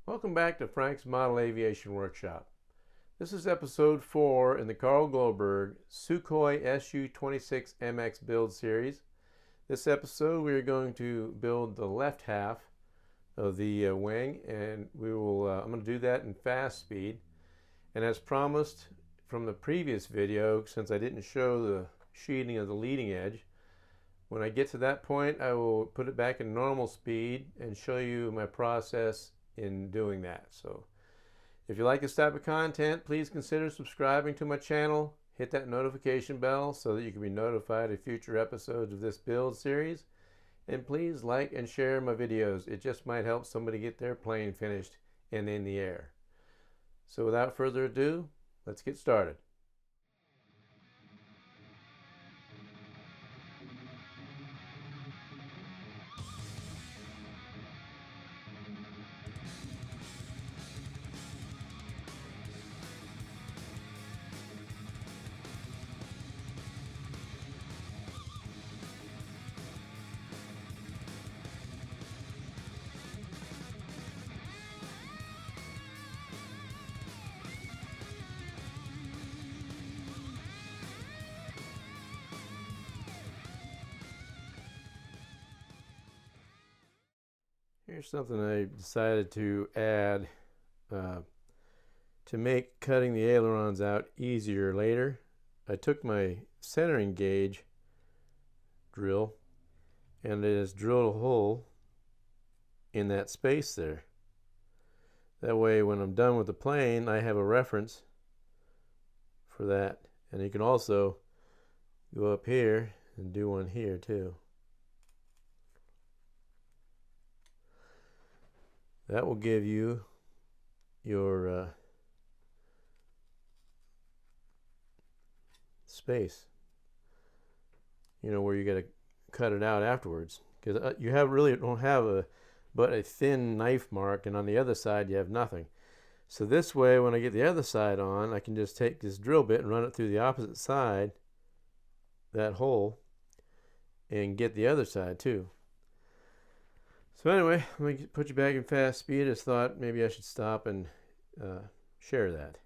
Welcome back to Frank's Model Aviation Workshop. This is episode 4 in the Carl Goldberg Sukhoi SU26MX build series. This episode we are going to build the left half of the wing, and I'm going to do that in fast speed. And as promised from the previous video, since I didn't show the sheeting of the leading edge, when I get to that point I will put it back in normal speed and show you my process in doing that. So if you like this type of content, please consider subscribing to my channel. Hit that notification bell so that you can be notified of future episodes of this build series. And please like and share my videos. It just might help somebody get their plane finished and in the air. So without further ado, let's get started. Here's something I decided to add to make cutting the ailerons out easier later. I took my centering gauge drill and it has drilled a hole in that space there. That way when I'm done with the plane I have a reference for that. And you can also go up here and do one here too. That will give you your space, you know, where you got to cut it out afterwards, because you really don't have but a thin knife mark, and on the other side you have nothing. So this way when I get the other side on, I can just take this drill bit and run it through the opposite side, that hole, and get the other side too. So anyway, let me put you back in fast speed. I just thought maybe I should stop and share that.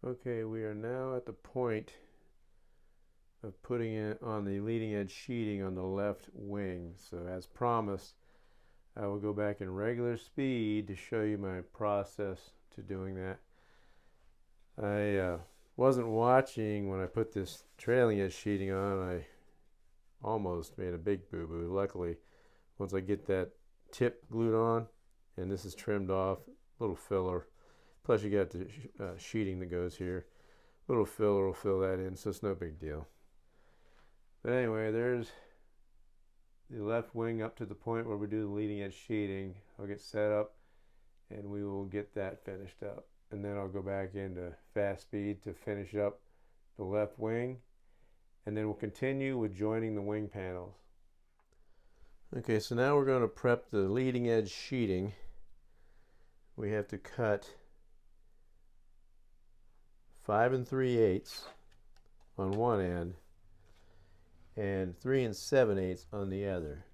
Okay, we are now at the point of putting it on the leading edge sheeting on the left wing. So as promised, I will go back in regular speed to show you my process to doing that. I wasn't watching when I put this trailing edge sheeting on. I almost made a big boo-boo. Luckily, once I get that tip glued on, and this is trimmed off, little filler, plus you got the sheeting that goes here, little filler will fill that in, so it's no big deal. But anyway, there's the left wing up to the point where we do the leading edge sheeting. I'll get set up and we will get that finished up, and then I'll go back into fast speed to finish up the left wing, and then we'll continue with joining the wing panels. Okay, so now we're going to prep the leading edge sheeting. We have to cut 5 3/8 on one end and 3 7/8 on the other.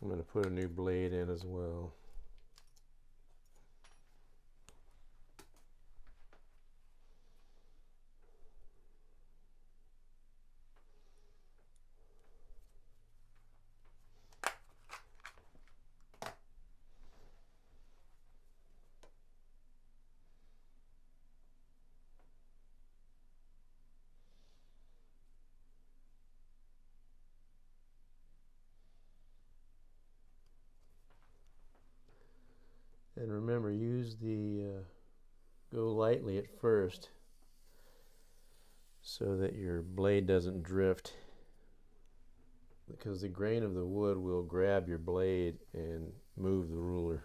I'm going to put a new blade in as well. And remember, use the go lightly at first so that your blade doesn't drift, because the grain of the wood will grab your blade and move the ruler.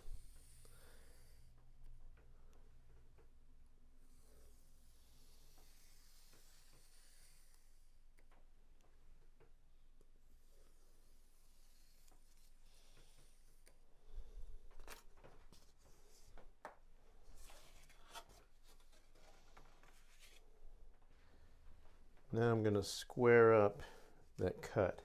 Now I'm going to square up that cut.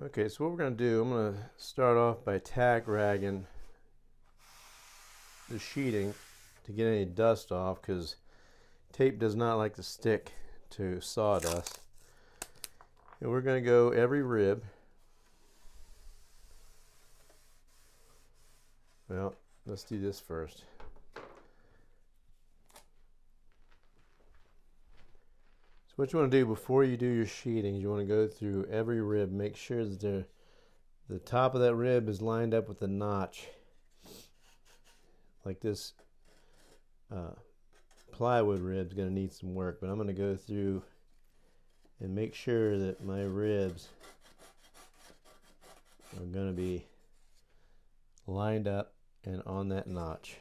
Okay, so what we're going to do, I'm going to start off by tack ragging the sheeting to get any dust off, because tape does not like to stick to sawdust. And we're going to go every rib. Well, let's do this first. So what you want to do before you do your sheeting, you want to go through every rib, make sure that the top of that rib is lined up with the notch. Like this plywood rib is going to need some work, but I'm going to go through and make sure that my ribs are going to be lined up and on that notch.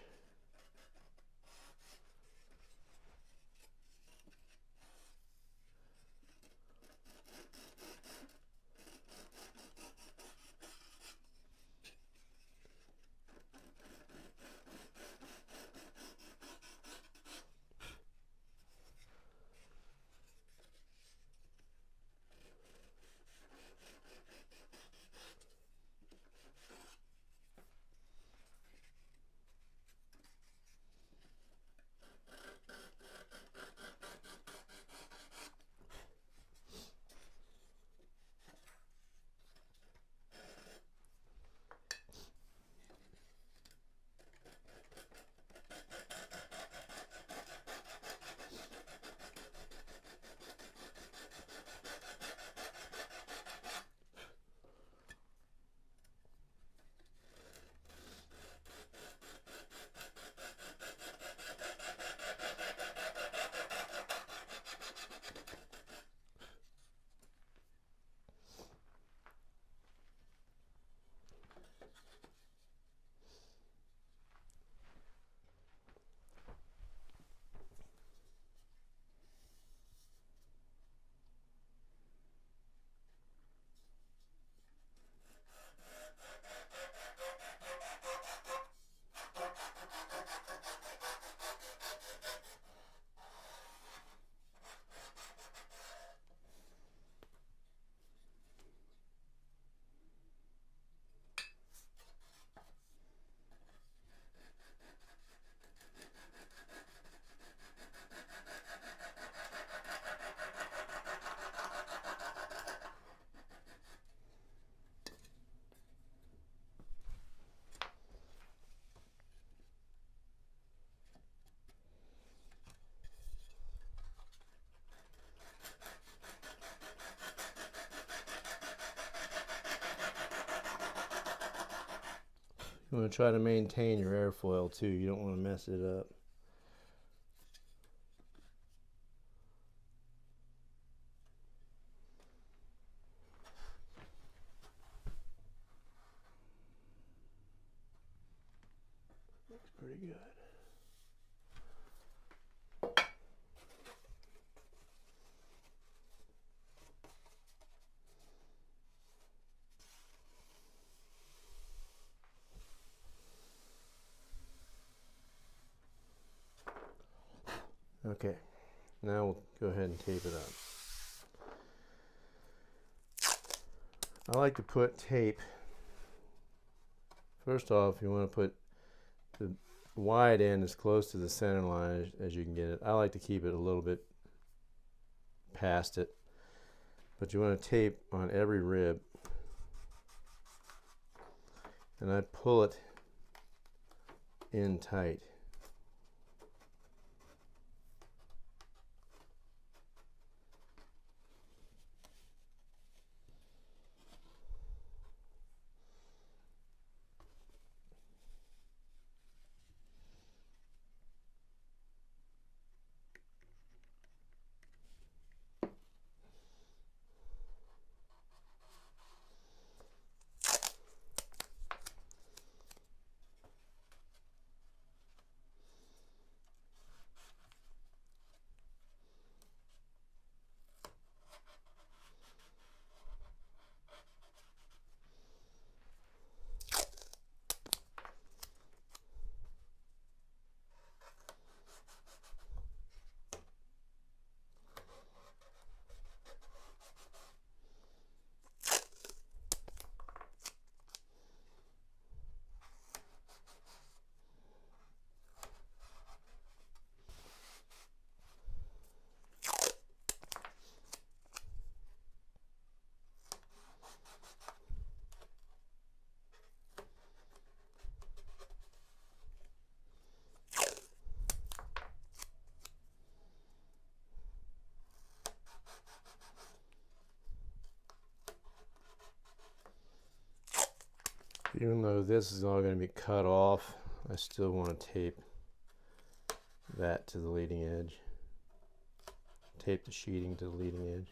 You want to try to maintain your airfoil too. You don't want to mess it up. Looks pretty good. Okay, now we'll go ahead and tape it up. I like to put tape, first off, you want to put the wide end as close to the center line as you can get it. I like to keep it a little bit past it, but you want to tape on every rib, and I pull it in tight. Even though this is all going to be cut off, I still want to tape that to the leading edge. Tape the sheeting to the leading edge.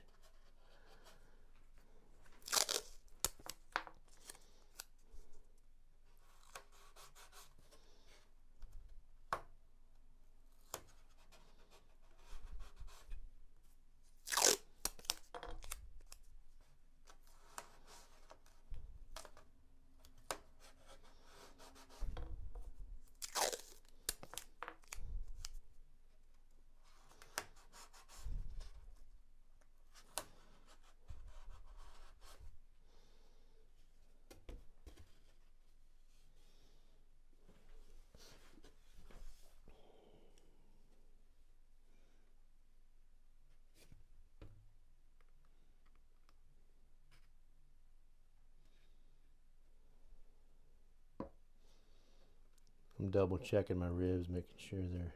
I'm double checking my ribs, making sure they're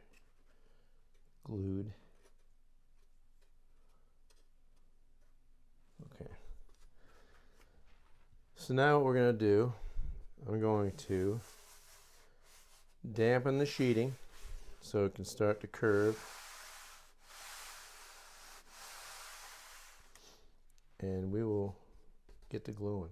glued. Okay. So now what we're going to do, I'm going to dampen the sheeting so it can start to curve. And we will get to gluing.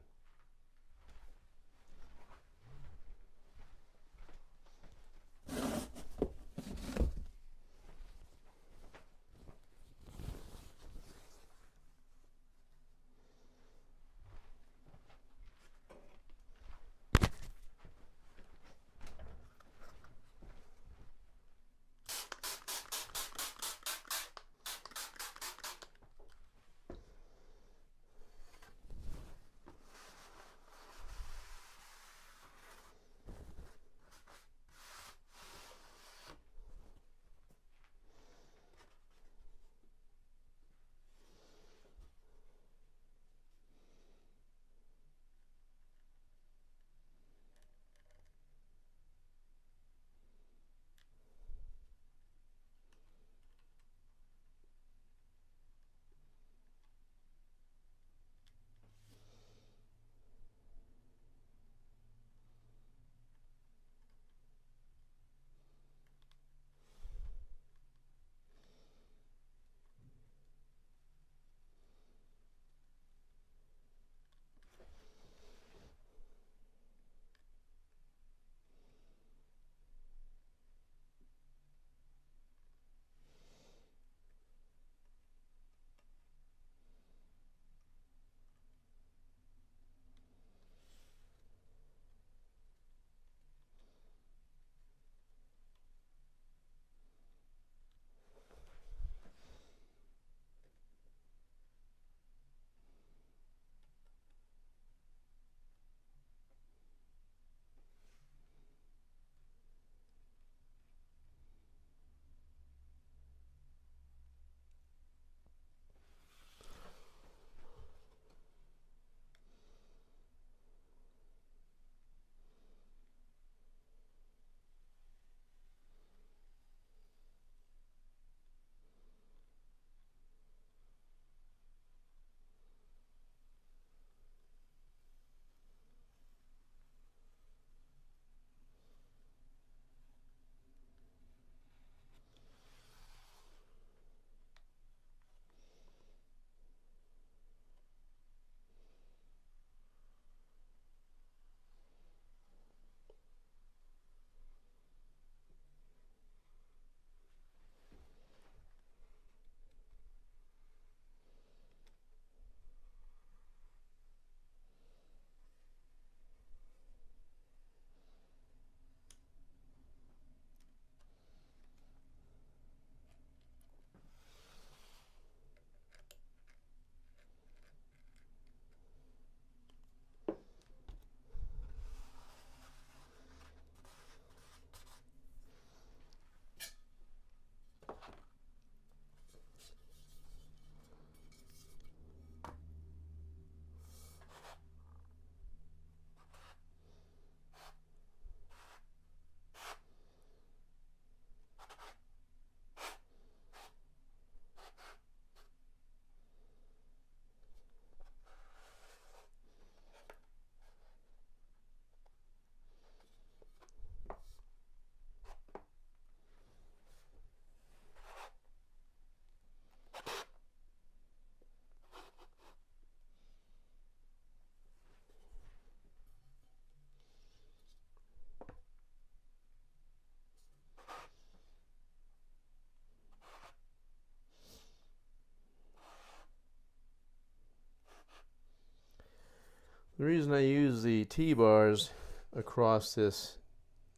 The reason I use the T-bars across this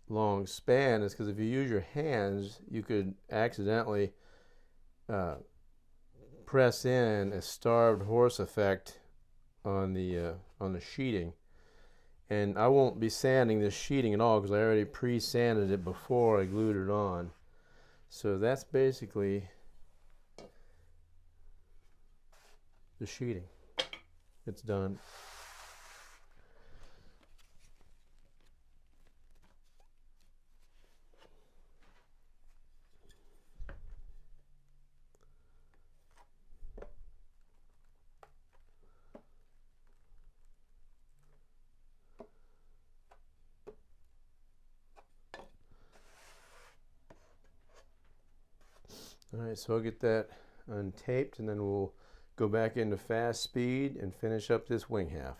long span is because if you use your hands, you could accidentally press in a starved horse effect on the sheeting. And I won't be sanding this sheeting at all because I already pre-sanded it before I glued it on. So that's basically the sheeting. It's done. Alright, so I'll get that untaped and then we'll go back into fast speed and finish up this wing half.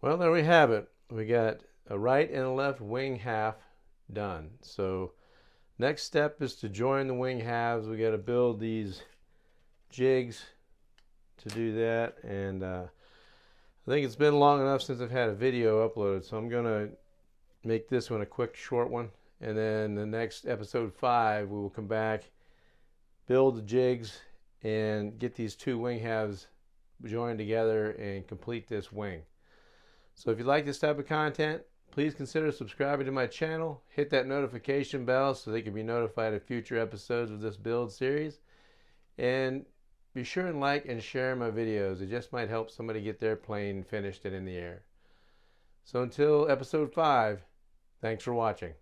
Well, there we have it. We got a right and a left wing half done. So next step is to join the wing halves. We got to build these jigs to do that, and I think it's been long enough since I've had a video uploaded, so I'm gonna make this one a quick short one, and then the next episode 5 we will come back, build the jigs, and get these two wing halves joined together and complete this wing. So if you like this type of content, please consider subscribing to my channel. Hit that notification bell so they can be notified of future episodes of this build series. And be sure and like and share my videos. It just might help somebody get their plane finished and in the air. So until episode 5, thanks for watching.